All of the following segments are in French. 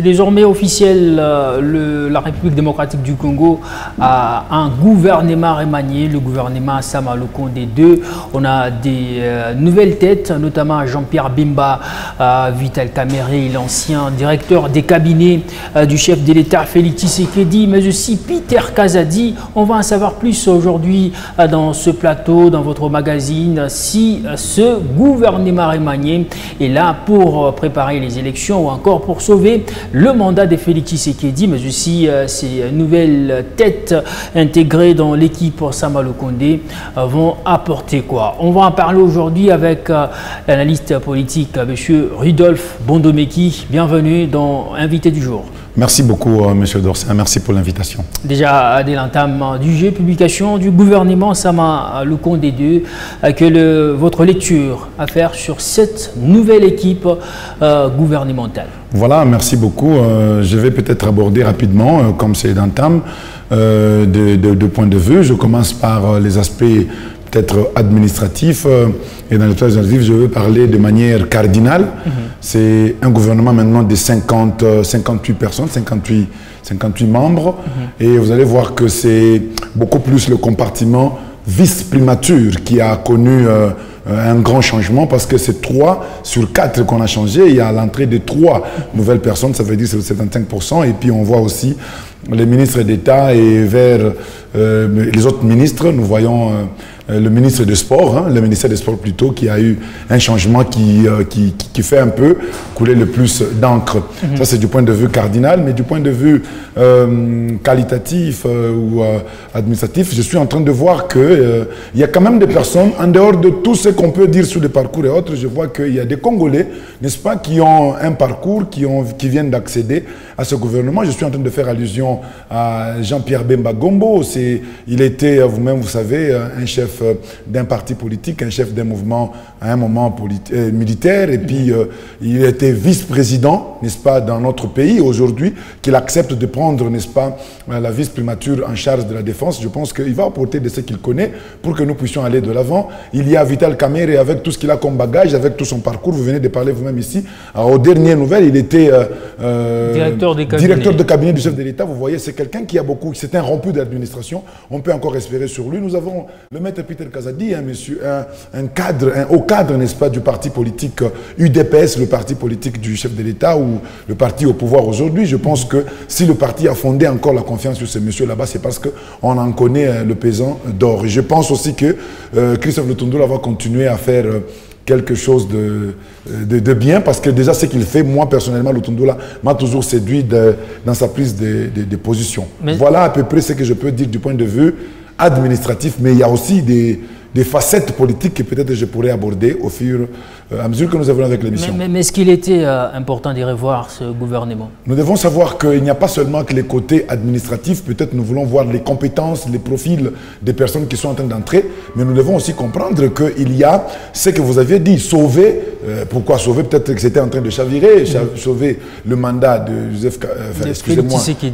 C'est désormais officiel, la République démocratique du Congo a un gouvernement remanié, le gouvernement Sama Lukonde 2. On a des nouvelles têtes, notamment Jean-Pierre Bemba, Vital Kamerhe, l'ancien directeur des cabinets du chef de l'État Félix Tshisekedi, mais aussi Peter Kazadi. On va en savoir plus aujourd'hui dans ce plateau, dans votre magazine, si ce gouvernement remanié est là pour préparer les élections ou encore pour sauver le mandat de Félix Tshisekedi, mais aussi ces nouvelles têtes intégrées dans l'équipe Sama Lukonde vont apporter quoi? On va en parler aujourd'hui avec l'analyste politique, M. Rudolph Bondomeki. Bienvenue dans Invité du jour. Merci beaucoup, M. Dorsin. Merci pour l'invitation. Déjà, dès l'entame du jeu, publication du gouvernement Sama Lukonde 2, votre lecture à faire sur cette nouvelle équipe gouvernementale. Voilà, merci beaucoup. Je vais peut-être aborder rapidement, comme c'est d'entame, de points de vue. Je commence par les aspects peut-être administratifs. Et dans les aspects administratifs, je veux parler de manière cardinale. C'est un gouvernement maintenant de 58 personnes, 58 membres. Et vous allez voir que c'est beaucoup plus le compartiment vice-primature qui a connu un grand changement, parce que c'est 3 sur 4 qu'on a changé. Il y a l'entrée de 3 nouvelles personnes, ça veut dire que c'est 75%. Et puis on voit aussi les ministres d'État et vers les autres ministres. Nous voyons le ministre des Sports, le ministère des Sports plutôt, qui a eu un changement qui fait un peu couler le plus d'encre. Ça, c'est du point de vue cardinal, mais du point de vue qualitatif ou administratif, je suis en train de voir qu'il y a quand même des personnes, en dehors de tout ce qu'on peut dire sur les parcours et autres, je vois qu'il y a des Congolais, n'est-ce pas, qui ont un parcours, qui viennent d'accéder à ce gouvernement. Je suis en train de faire allusion à Jean-Pierre Bemba Gombo. Il était, vous-même, vous savez, un chef d'un parti politique, un chef d'un mouvement à un moment militaire, et puis il était vice-président, n'est-ce pas, dans notre pays aujourd'hui, qu'il accepte de prendre, n'est-ce pas, la vice-primature en charge de la défense. Je pense qu'il va apporter de ce qu'il connaît pour que nous puissions aller de l'avant. Il y a Vital Kamerhe avec tout ce qu'il a comme bagage, avec tout son parcours. Vous venez de parler vous-même ici. Alors, aux dernières nouvelles, il était directeur de cabinet du chef de l'État. Vous voyez, c'est quelqu'un qui a beaucoup, c'est un rompu de l'administration. On peut encore espérer sur lui. Nous avons le maître Peter Kazadi, un haut cadre, n'est-ce pas, du parti politique UDPS, le parti politique du chef de l'État, ou le parti au pouvoir aujourd'hui. Je pense que si le parti a fondé encore la confiance sur ce monsieur là-bas, c'est parce qu'on en connaît le pesant d'or. Je pense aussi que Christophe Lutundula va continuer à faire quelque chose de bien, parce que déjà ce qu'il fait, moi personnellement, Lutundula m'a toujours séduit dans sa prise de position. Voilà à peu près ce que je peux dire du point de vue administratif, mais il y a aussi des facettes politiques que peut-être je pourrais aborder au fur et à mesure que nous avons avec l'émission. Mais est-ce qu'il était important d'y revoir ce gouvernement? Nous devons savoir qu'il n'y a pas seulement que les côtés administratifs, peut-être nous voulons voir les compétences, les profils des personnes qui sont en train d'entrer, mais nous devons aussi comprendre qu'il y a ce que vous aviez dit, sauver, pourquoi sauver? Peut-être que c'était en train de chavirer, sauver le mandat de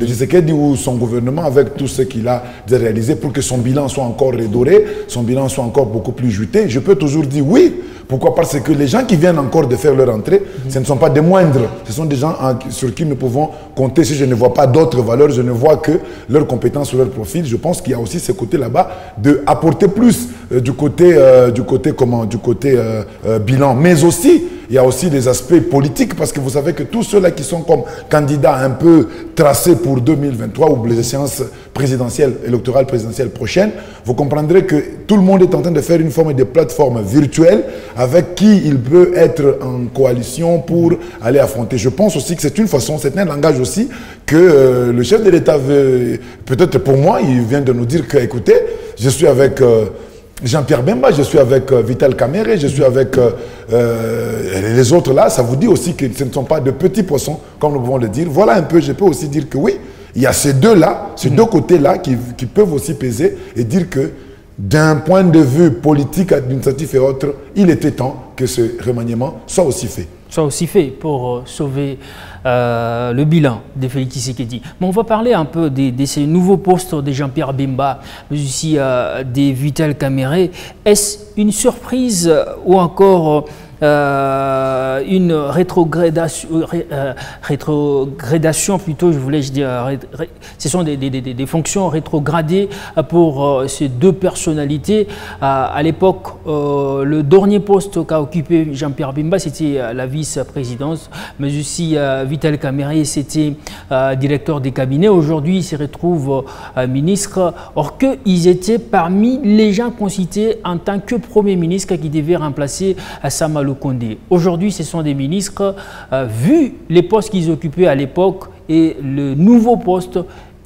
Tshisekedi ou son gouvernement avec tout ce qu'il a réalisé pour que son bilan soit encore redoré, son bilan soit encore beaucoup plus juté. Je peux toujours dire oui. Pourquoi? Parce que les gens qui viennent encore de faire leur entrée, ce ne sont pas des moindres. Ce sont des gens sur qui nous pouvons compter. Si je ne vois pas d'autres valeurs, je ne vois que leurs compétences ou leur profil. Je pense qu'il y a aussi ce côté là-bas d'apporter plus du côté bilan. Mais aussi, il y a aussi des aspects politiques, parce que vous savez que tous ceux-là qui sont comme candidats un peu tracés pour 2023 ou les échéances présidentielles, électorales présidentielles prochaines, vous comprendrez que tout le monde est en train de faire une forme de plateforme virtuelle avec qui il peut être en coalition pour aller affronter. Je pense aussi que c'est une façon, c'est un langage aussi que le chef de l'État veut, peut-être pour moi, il vient de nous dire que, écoutez, je suis avec Jean-Pierre Bemba, je suis avec Vital Kamerhe, je suis avec les autres là. Ça vous dit aussi que ce ne sont pas de petits poissons, comme nous pouvons le dire. Voilà un peu, je peux aussi dire que oui, il y a ces deux-là, ces deux côtés-là qui peuvent aussi peser et dire que d'un point de vue politique, administratif et autres, il était temps que ce remaniement soit aussi fait. Soit aussi fait pour sauver le bilan de Félix Tshisekedi. Mais on va parler un peu de ces nouveaux postes de Jean-Pierre Bemba, mais aussi des Vital Kamerhe. Est-ce une surprise ou encore une rétrogradation plutôt, je voulais dire, ce sont des fonctions rétrogradées pour ces deux personnalités. À l'époque, le dernier poste qu'a occupé Jean-Pierre Bemba, c'était la vice-présidence, mais aussi Vital Kamerhe, c'était directeur des cabinets. Aujourd'hui, il se retrouve ministre, or qu'ils étaient parmi les gens consultés en tant que Premier ministre qui devait remplacer Sama Lukonde. Aujourd'hui, ce sont des ministres, vu les postes qu'ils occupaient à l'époque et le nouveau poste,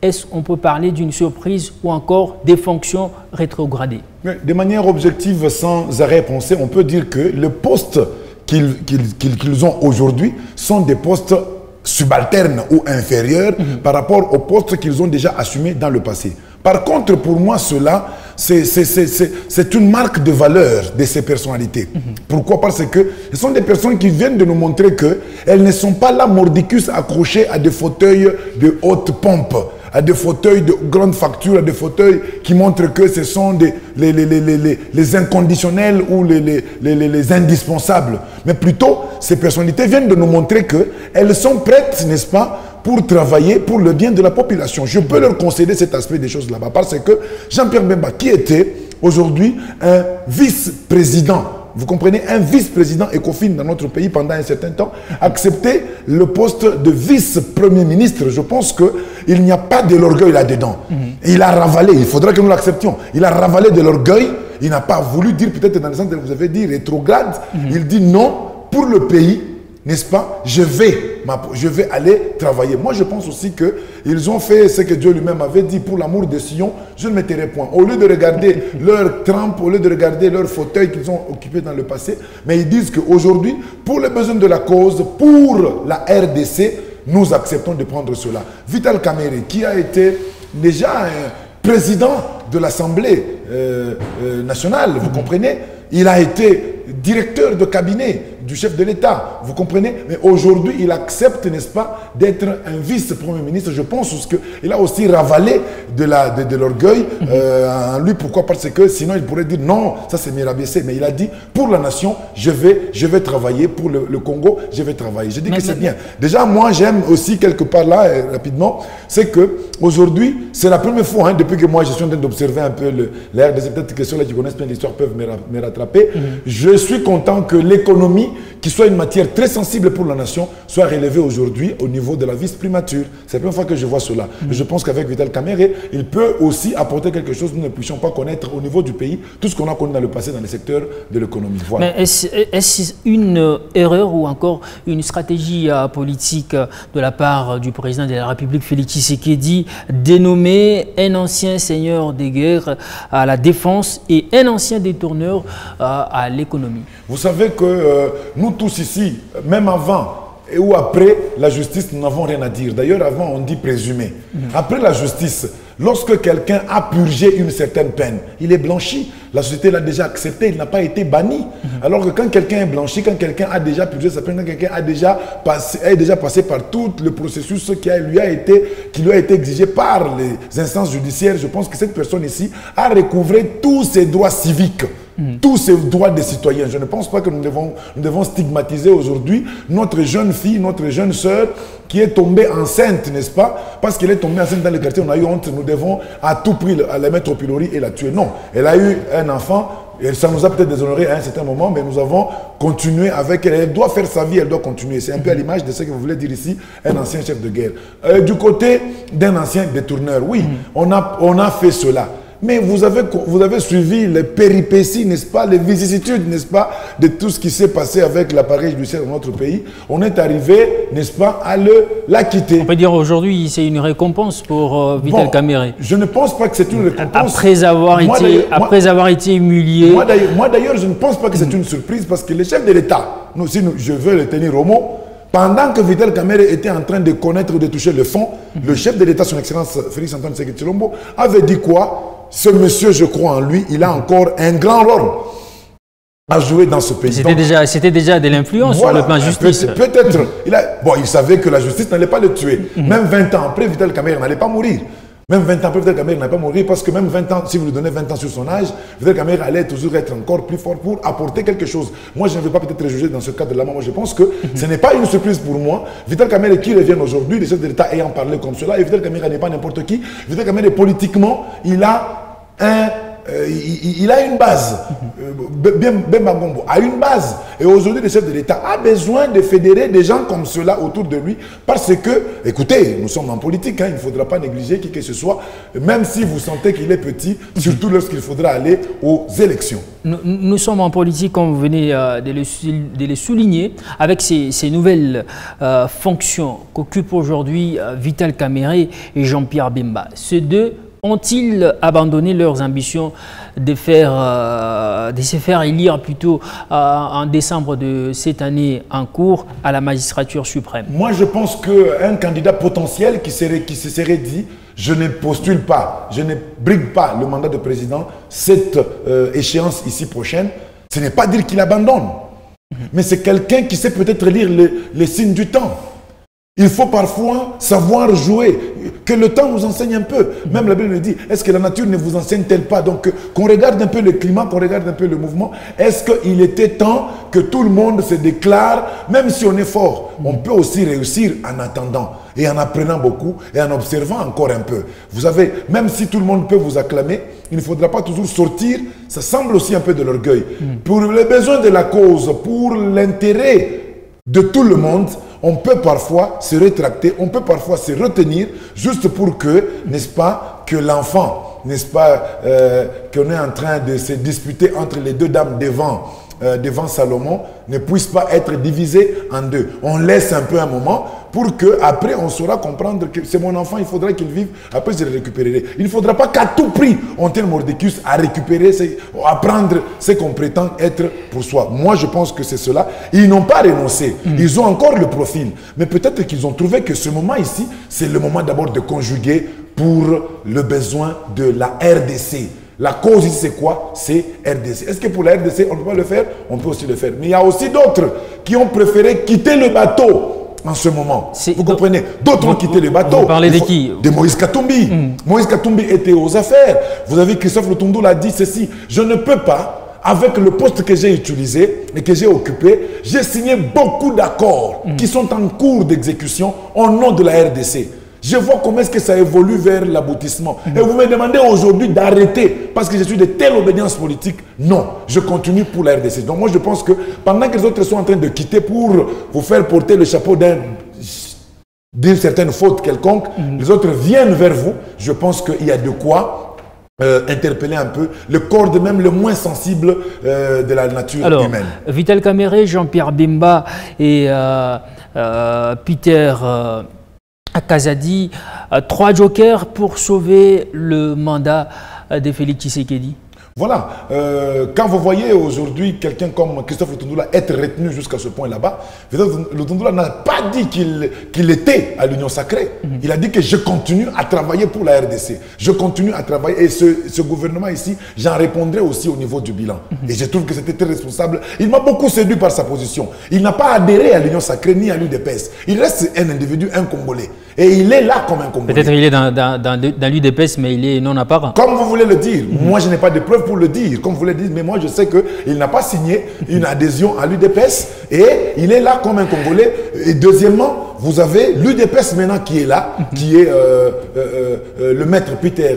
est-ce qu'on peut parler d'une surprise ou encore des fonctions rétrogradées? De manière objective, sans arrière-pensée, on peut dire que les postes qu'ils ont aujourd'hui sont des postes subalternes ou inférieurs par rapport aux postes qu'ils ont déjà assumés dans le passé. Par contre, pour moi, cela, c'est une marque de valeur de ces personnalités. Pourquoi? Parce que ce sont des personnes qui viennent de nous montrer qu'elles ne sont pas là mordicus accrochés à des fauteuils de haute pompe, à des fauteuils de grande facture, à des fauteuils qui montrent que ce sont les inconditionnels ou les indispensables. Mais plutôt, ces personnalités viennent de nous montrer qu'elles sont prêtes, n'est-ce pas, pour travailler pour le bien de la population. Je peux leur concéder cet aspect des choses là-bas parce que Jean-Pierre Bemba, qui était aujourd'hui un vice-président, vous comprenez, un vice-président ECOFIN dans notre pays pendant un certain temps, accepter le poste de vice-premier ministre. Je pense qu'il n'y a pas de l'orgueil là-dedans. Il a ravalé, il faudra que nous l'acceptions, il a ravalé de l'orgueil, il n'a pas voulu dire, peut-être dans le sens que vous avez dit rétrograde, il dit non, pour le pays, n'est-ce pas, je vais aller travailler. Moi, je pense aussi qu'ils ont fait ce que Dieu lui-même avait dit, pour l'amour de Sion, je ne me tairai point. Au lieu de regarder leur trempe, au lieu de regarder leur fauteuil qu'ils ont occupé dans le passé, mais ils disent qu'aujourd'hui, pour les besoins de la cause, pour la RDC, nous acceptons de prendre cela. Vital Kamerhe, qui a été déjà président de l'Assemblée nationale, vous comprenez, il a été directeur de cabinet du chef de l'État, vous comprenez? Mais aujourd'hui, il accepte, n'est-ce pas, d'être un vice-premier ministre. Je pense qu'il a aussi ravalé de l'orgueil en lui. Pourquoi? Parce que sinon, il pourrait dire non, ça c'est mes rabaissés. Mais il a dit, pour la nation, je vais travailler. Pour le Congo, je vais travailler. Je dis que c'est bien. Déjà, moi, j'aime aussi quelque part là, rapidement, c'est qu'aujourd'hui, c'est la première fois, depuis que moi, je suis en train d'observer un peu l'air des peut-être questions là qui connaissent bien l'histoire peuvent me rattraper. Je suis content que l'économie, qui soit une matière très sensible pour la nation, soit relevée aujourd'hui au niveau de la vice-primature. C'est la première fois que je vois cela. Je pense qu'avec Vital Kamerhe, il peut aussi apporter quelque chose que nous ne puissions pas connaître au niveau du pays, tout ce qu'on a connu dans le passé dans le secteur de l'économie. Voilà. Mais est-ce une erreur ou encore une stratégie politique de la part du président de la République, Félix Tshisekedi, dénommer un ancien seigneur de guerre à la défense et un ancien détourneur à l'économie? Vous savez que nous tous ici, même avant et ou après la justice, nous n'avons rien à dire. D'ailleurs, avant, on dit présumé. Après la justice, lorsque quelqu'un a purgé une certaine peine, il est blanchi. La société l'a déjà accepté, il n'a pas été banni. Alors que quand quelqu'un est blanchi, quand quelqu'un a déjà purgé sa peine, quand quelqu'un a déjà passé par tout le processus qui lui a été exigé par les instances judiciaires, je pense que cette personne ici a recouvré tous ses droits civiques. Tous ces droits des citoyens. Je ne pense pas que nous devons stigmatiser aujourd'hui notre jeune fille, notre jeune sœur qui est tombée enceinte, n'est-ce pas? Parce qu'elle est tombée enceinte dans le quartier, on a eu honte, nous devons à tout prix la mettre au pilori et la tuer. Non, elle a eu un enfant, et ça nous a peut-être déshonoré à un certain moment, mais nous avons continué avec elle. Elle doit faire sa vie, elle doit continuer. C'est un peu à l'image de ce que vous voulez dire ici, un ancien chef de guerre. Du côté d'un ancien détourneur, oui, on a fait cela. Mais vous avez suivi les péripéties, n'est-ce pas, les vicissitudes, n'est-ce pas, de tout ce qui s'est passé avec l'appareil judiciaire dans notre pays. On est arrivé, n'est-ce pas, à la quitter. On peut dire aujourd'hui, c'est une récompense pour Vital Kamerhe. Je ne pense pas que c'est une récompense. Après avoir été humilié. Moi d'ailleurs, je ne pense pas que c'est une surprise parce que le chef de l'État, je veux le tenir au mot, pendant que Vital Kamerhe était en train de connaître ou de toucher le fond, le chef de l'État, son Excellence Félix Antoine Tshisekedi Tshilombo, avait dit quoi? Ce monsieur, je crois en lui, il a encore un grand rôle à jouer dans ce pays. C'était déjà de l'influence sur le plan justice. Peut-être. Il savait que la justice n'allait pas le tuer. Même 20 ans après, Vital Kamerhe n'allait pas mourir. Même 20 ans, Vital Kamerhe n'a pas mourir parce que même 20 ans, si vous lui donnez 20 ans sur son âge, Vital Kamerhe allait toujours être encore plus fort pour apporter quelque chose. Moi, je ne vais pas peut-être juger dans ce cadre-là. Moi, je pense que ce n'est pas une surprise pour moi. Vital Kamerhe qui revient aujourd'hui, les chefs de l'État ayant parlé comme cela, et Vital Kamerhe n'est pas n'importe qui. Vital Kamerhe, politiquement, il a une base. Bemba Gombo a une base. Et aujourd'hui, le chef de l'État a besoin de fédérer des gens comme cela autour de lui. Parce que, écoutez, nous sommes en politique, hein, il ne faudra pas négliger qui que ce soit, même si vous sentez qu'il est petit, surtout lorsqu'il faudra aller aux élections. Nous sommes en politique, comme vous venez de le souligner, avec ces nouvelles fonctions qu'occupent aujourd'hui Vital Kamerhe et Jean-Pierre Bemba. Ces deux ont-ils abandonné leurs ambitions de se faire élire plutôt en décembre de cette année en cours à la magistrature suprême? Moi, je pense qu'un candidat potentiel qui se serait dit « je ne postule pas, je ne brigue pas le mandat de président, cette échéance ici prochaine », ce n'est pas dire qu'il abandonne. Mais c'est quelqu'un qui sait peut-être lire les signes du temps. Il faut parfois savoir jouer, que le temps nous enseigne un peu. Même la Bible le dit, est-ce que la nature ne vous enseigne-t-elle pas? Donc, qu'on regarde un peu le climat, qu'on regarde un peu le mouvement. Est-ce qu'il était temps que tout le monde se déclare, même si on est fort? On peut aussi réussir en attendant et en apprenant beaucoup et en observant encore un peu. Vous savez, même si tout le monde peut vous acclamer, il ne faudra pas toujours sortir, ça semble aussi un peu de l'orgueil. Pour les besoins de la cause, pour l'intérêt de tout le monde, on peut parfois se rétracter, on peut parfois se retenir, juste pour que, n'est-ce pas, que l'enfant, n'est-ce pas, qu'on est en train de se disputer entre les deux dames devant Salomon, ne puisse pas être divisé en deux. On laisse un peu un moment pour qu'après on saura comprendre que c'est mon enfant, il faudra qu'il vive, après je le récupérerai. Il ne faudra pas qu'à tout prix on tienne Mordicus à récupérer, à prendre ce qu'on prétend être pour soi. Moi je pense que c'est cela. Ils n'ont pas renoncé, ils ont encore le profil. Mais peut-être qu'ils ont trouvé que ce moment ici, c'est le moment d'abord de conjuguer pour le besoin de la RDC. La cause ici, c'est quoi? C'est RDC. Est-ce que pour la RDC, on ne peut pas le faire? On peut aussi le faire. Mais il y a aussi d'autres qui ont préféré quitter le bateau en ce moment. Vous comprenez? D'autres ont quitté le bateau. Vous parlez de qui? De Moïse Katumbi. Moïse Katumbi était aux affaires. Vous avez Christophe Lutundu l'a dit ceci. Je ne peux pas, avec le poste que j'ai utilisé et que j'ai occupé, j'ai signé beaucoup d'accords qui sont en cours d'exécution au nom de la RDC. Je vois comment est-ce que ça évolue vers l'aboutissement. Et vous me demandez aujourd'hui d'arrêter parce que je suis de telle obédience politique. Non, je continue pour la RDC. Donc moi je pense que pendant que les autres sont en train de quitter pour vous faire porter le chapeau d'une certaine faute quelconque, les autres viennent vers vous. Je pense qu'il y a de quoi interpeller un peu le corps de même le moins sensible de la nature humaine. Vital Kamerhe, Jean-Pierre Bemba et Peter Kazadi, 3 jokers pour sauver le mandat de Félix Tshisekedi. Voilà, quand vous voyez aujourd'hui quelqu'un comme Christophe Lutundu être retenu jusqu'à ce point là-bas, Lutundu n'a pas dit qu'il était à l'Union sacrée. Il a dit que je continue à travailler pour la RDC. Je continue à travailler et ce gouvernement ici, j'en répondrai aussi au niveau du bilan. Et je trouve que c'était très responsable. Il m'a beaucoup séduit par sa position. Il n'a pas adhéré à l'Union sacrée ni à l'UDPS. Il reste un individu, un Congolais. Et il est là comme un Congolais. Peut-être qu'il est dans l'UDPS, mais il est non apparent. Comme vous voulez le dire. Moi, je n'ai pas de preuves pour le dire. Comme vous voulez dire, mais moi, je sais qu'il n'a pas signé une adhésion à l'UDPS. Et il est là comme un Congolais. Et deuxièmement, vous avez l'UDPS maintenant qui est là, qui est le maître Peter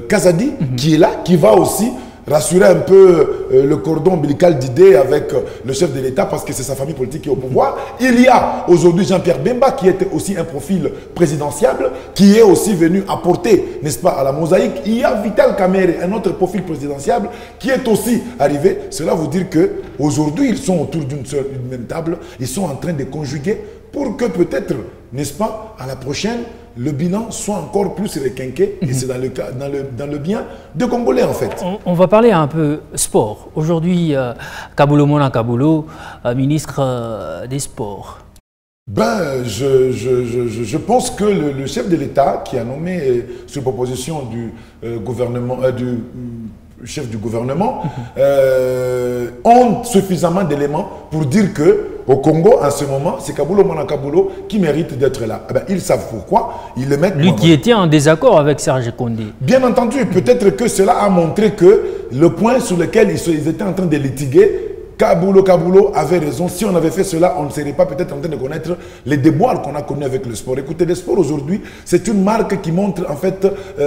Kazadi, qui est là, qui va aussi rassurer un peu le cordon ombilical d'idées avec le chef de l'État parce que c'est sa famille politique qui est au pouvoir. Il y a aujourd'hui Jean-Pierre Bemba qui était aussi un profil présidentiable, qui est aussi venu apporter, n'est-ce pas, à la mosaïque. Il y a Vital Kamerhe, un autre profil présidentiable qui est aussi arrivé. Cela veut dire qu'aujourd'hui, ils sont autour d'une même table, ils sont en train de conjuguer pour que peut-être, n'est-ce pas, à la prochaine, le bilan soit encore plus requinqué, et c'est dans le bien de Congolais en fait. On va parler un peu sport. Aujourd'hui, Kabulo Mona Kabulo, ministre des Sports. Ben, je pense que le chef de l'État qui a nommé sur proposition du gouvernement, du chef du gouvernement, ont suffisamment d'éléments pour dire que au Congo, en ce moment, c'est Kabulo Manakabulo qui mérite d'être là. Eh bien, ils savent pourquoi. Ils le mettent. Lui qui était en désaccord avec Serge Condé. Bien entendu, peut-être que cela a montré que le point sur lequel ils étaient en train de litiguer, Kabulo avait raison. Si on avait fait cela, on ne serait pas peut-être en train de connaître les déboires qu'on a connus avec le sport. Écoutez, le sport aujourd'hui, c'est une marque qui montre en fait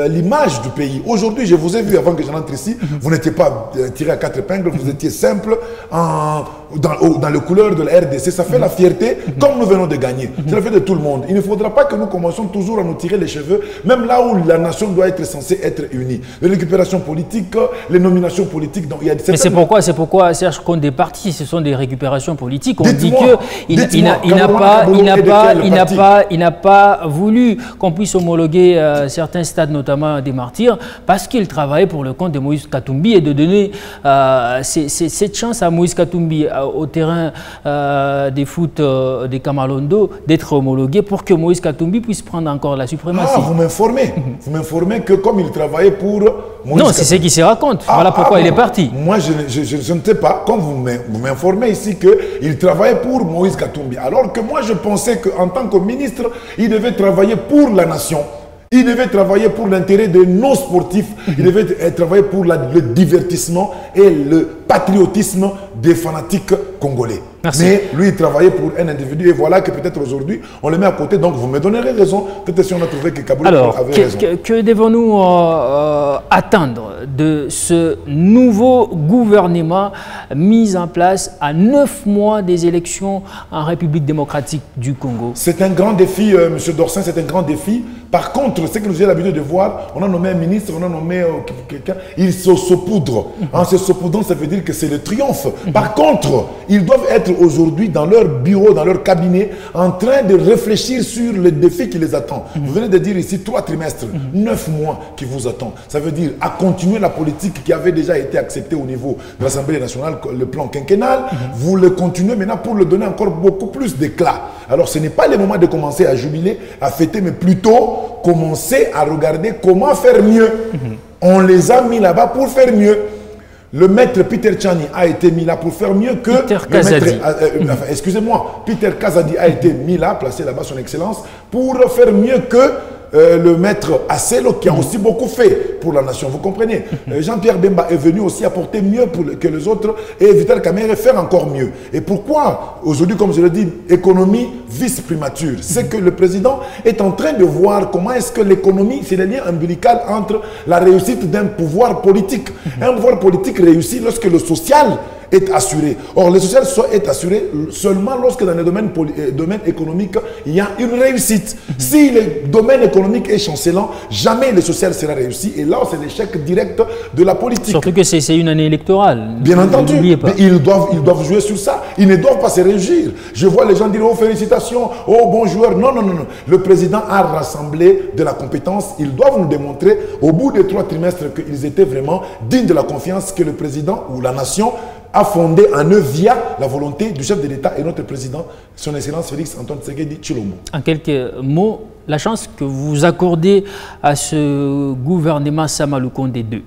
l'image du pays. Aujourd'hui, je vous ai vu avant que je rentre ici, vous n'étiez pas tiré à 4 épingles, vous étiez simple dans les couleurs de la RDC. Ça fait la fierté, comme nous venons de gagner. C'est la fierté de tout le monde. Il ne faudra pas que nous commencions toujours à nous tirer les cheveux, même là où la nation doit être censée être unie. Les récupérations politiques, les nominations politiques. Donc, il y a mais c'est pourquoi Serge Condé parti, ce sont des récupérations politiques. On dit qu'il n'a pas voulu qu'on puisse homologuer certains stades, notamment des Martyrs, parce qu'il travaillait pour le compte de Moïse Katumbi et de donner cette chance à Moïse Katumbi au terrain des foot des Kamalondo d'être homologué pour que Moïse Katumbi puisse prendre encore la suprématie. Ah, vous m'informez que comme il travaillait pour Moïse Katumbi. Non, c'est ce qui se raconte. Voilà pourquoi il est parti. Moi, je ne sais pas, comme vous m'informez ici qu'il travaillait pour Moïse Katumbi. Alors que moi, je pensais qu'en tant que ministre, il devait travailler pour la nation. Il devait travailler pour l'intérêt de nos sportifs. Il devait travailler pour le divertissement et le patriotisme des fanatiques congolais. Merci. Mais lui, il travaillait pour un individu et voilà que peut-être aujourd'hui, on le met à côté. Donc, vous me donnerez raison. Peut-être si on a trouvé que Kaboul avait raison. Que devons-nous attendre de ce nouveau gouvernement mis en place à 9 mois des élections en République démocratique du Congo? C'est un grand défi, M. Dorsin, c'est un grand défi. Par contre, ce que nous avons l'habitude de voir, on a nommé un ministre, on a nommé quelqu'un, il se saupoudre. En se saupoudrant, ça veut dire que c'est le triomphe. Par contre, ils doivent être aujourd'hui dans leur bureau, dans leur cabinet, en train de réfléchir sur le défi qui les attend. Vous venez de dire ici 3 trimestres, 9 mois qui vous attendent. Ça veut dire à continuer la politique qui avait déjà été acceptée au niveau de l'Assemblée nationale, le plan quinquennal. Vous le continuez maintenant pour le donner encore beaucoup plus d'éclat. Alors ce n'est pas le moment de commencer à jubiler, à fêter, mais plutôt commencer à regarder comment faire mieux. On les a mis là-bas pour faire mieux. Le maître Peter Tchani a été mis là pour faire mieux que... Peter Kazadi. Excusez-moi, Peter Kazadi a été mis là, placé là-bas, son excellence, pour faire mieux que le maître Asselo, qui a aussi beaucoup fait pour la nation. Vous comprenez? Jean-Pierre Bemba est venu aussi apporter mieux que les autres et Vital Kamerhe faire encore mieux. Et pourquoi aujourd'hui, comme je le dis, économie vice-primature? C'est que le président est en train de voir comment est-ce que l'économie, c'est le lien ombilical entre la réussite d'un pouvoir politique. Un pouvoir politique réussit lorsque le social est assuré. Or, le social est assuré seulement lorsque dans le domaine économique, il y a une réussite. Si le domaine économique est chancelant, jamais le social sera réussi. Et là, c'est l'échec direct de la politique. Surtout que c'est une année électorale. Bien entendu. Mais ils doivent jouer sur ça. Ils ne doivent pas se réjouir. Je vois les gens dire « Oh, félicitations, oh, bon joueur ». Non, non, non, non. Le président a rassemblé de la compétence. Ils doivent nous démontrer, au bout des 3 trimestres, qu'ils étaient vraiment dignes de la confiance que le président ou la nation a fondé en eux via la volonté du chef de l'État et notre président, son Excellence Félix Antoine Tshisekedi Tshilombo. En quelques mots, la chance que vous accordez à ce gouvernement Sama Lukonde 2.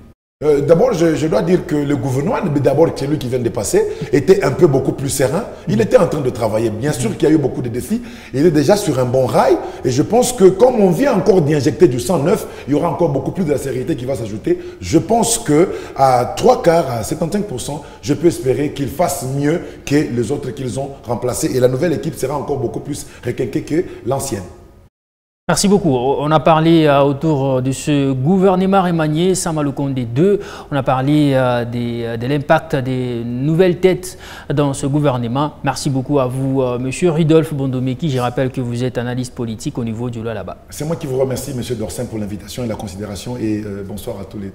D'abord, je dois dire que le gouvernement, d'abord celui qui vient de passer, était un peu beaucoup plus serein. Il était en train de travailler. Bien sûr qu'il y a eu beaucoup de défis. Il est déjà sur un bon rail. Et je pense que comme on vient encore d'y injecter du sang neuf, il y aura encore beaucoup plus de la sérénité qui va s'ajouter. Je pense qu'à 3/4, à 75%, je peux espérer qu'ils fassent mieux que les autres qu'ils ont remplacés. Et la nouvelle équipe sera encore beaucoup plus requinquée que l'ancienne. Merci beaucoup. On a parlé autour de ce gouvernement remanié, Sama Lukonde 2. On a parlé de l'impact des nouvelles têtes dans ce gouvernement. Merci beaucoup à vous, Monsieur Ridolphe Bondomeki. Je rappelle que vous êtes analyste politique au niveau du là-bas. C'est moi qui vous remercie, Monsieur Dorsin, pour l'invitation et la considération. Et bonsoir à tous les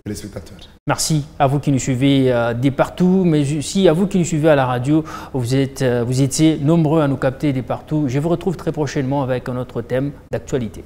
téléspectateurs. Merci à vous qui nous suivez de partout, mais aussi à vous qui nous suivez à la radio. Vous étiez nombreux à nous capter de partout. Je vous retrouve très prochainement avec un autre thème d'actualité.